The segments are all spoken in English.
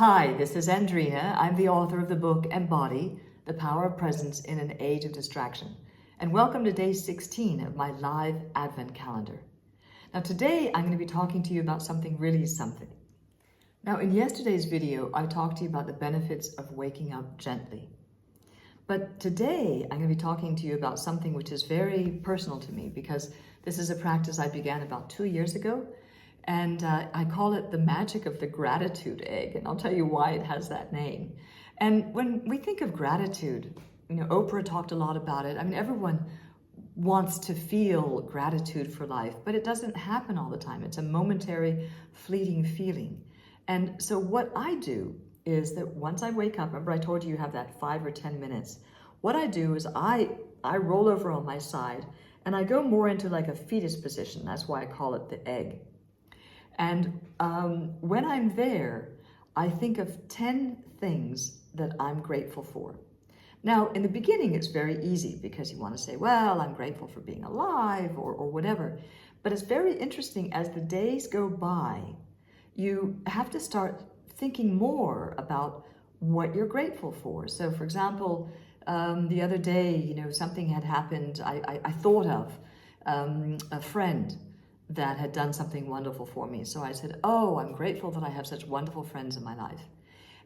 Hi, this is Andrina. I'm the author of the book Embody, The Power of Presence in an Age of Distraction. And welcome to day 16 of my live Advent calendar. Now today I'm going to be talking to you about something. Now in yesterday's video, I talked to you about the benefits of waking up gently. But today I'm going to be talking to you about something which is very personal to me because this is a practice I began about 2 years ago. And I call it the magic of the gratitude egg, and I'll tell you why it has that name. And when we think of gratitude, Oprah talked a lot about it. I mean, everyone wants to feel gratitude for life, but it doesn't happen all the time. It's a momentary, fleeting feeling. And so what I do is that once I wake up, remember I told you have that 5 or 10 minutes, what I do is I roll over on my side and I go more into like a fetus position. That's why I call it the egg. And when I'm there, I think of 10 things that I'm grateful for. Now, in the beginning, it's very easy because you want to say, well, I'm grateful for being alive or whatever. But it's very interesting as the days go by, you have to start thinking more about what you're grateful for. So, for example, the other day, something had happened. I thought of a friend that had done something wonderful for me. So I said, oh, I'm grateful that I have such wonderful friends in my life.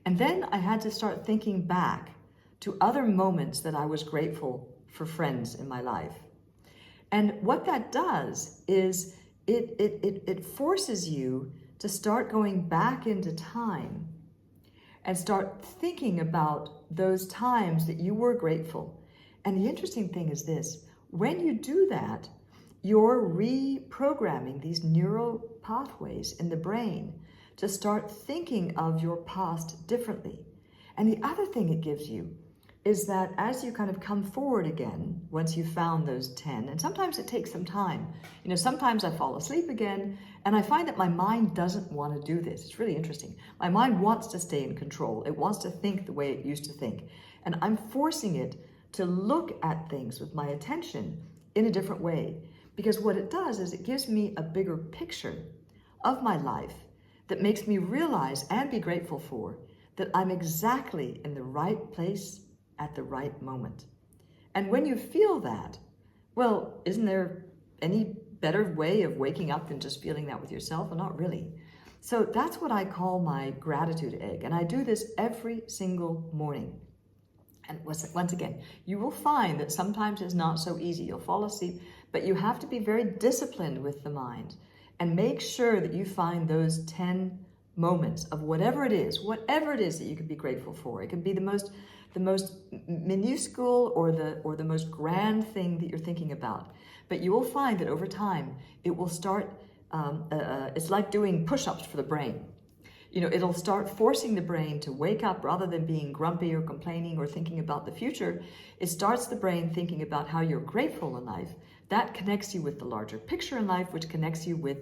And then I had to start thinking back to other moments that I was grateful for friends in my life. And what that does is it forces you to start going back into time and start thinking about those times that you were grateful. And the interesting thing is this, when you do that, you're reprogramming these neural pathways in the brain to start thinking of your past differently. And the other thing it gives you is that as you kind of come forward again, once you've found those 10, and sometimes it takes some time. Sometimes I fall asleep again, and I find that my mind doesn't want to do this. It's really interesting. My mind wants to stay in control. It wants to think the way it used to think. And I'm forcing it to look at things with my attention in a different way. Because what it does is it gives me a bigger picture of my life that makes me realize and be grateful for that I'm exactly in the right place at the right moment. And when you feel that, well, isn't there any better way of waking up than just feeling that with yourself? Well, not really. So that's what I call my gratitude egg. And I do this every single morning. And once again, you will find that sometimes it's not so easy. You'll fall asleep, but you have to be very disciplined with the mind and make sure that you find those 10 moments of whatever it is that you can be grateful for. It can be the most minuscule or the most grand thing that you're thinking about. But you will find that over time, it will start, it's like doing push-ups for the brain. It'll start forcing the brain to wake up rather than being grumpy or complaining or thinking about the future. It starts the brain thinking about how you're grateful in life. That connects you with the larger picture in life, which connects you with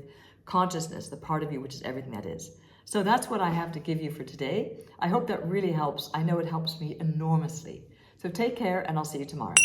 consciousness, the part of you which is everything that is. So that's what I have to give you for today. I hope that really helps. I know it helps me enormously. So take care, and I'll see you tomorrow.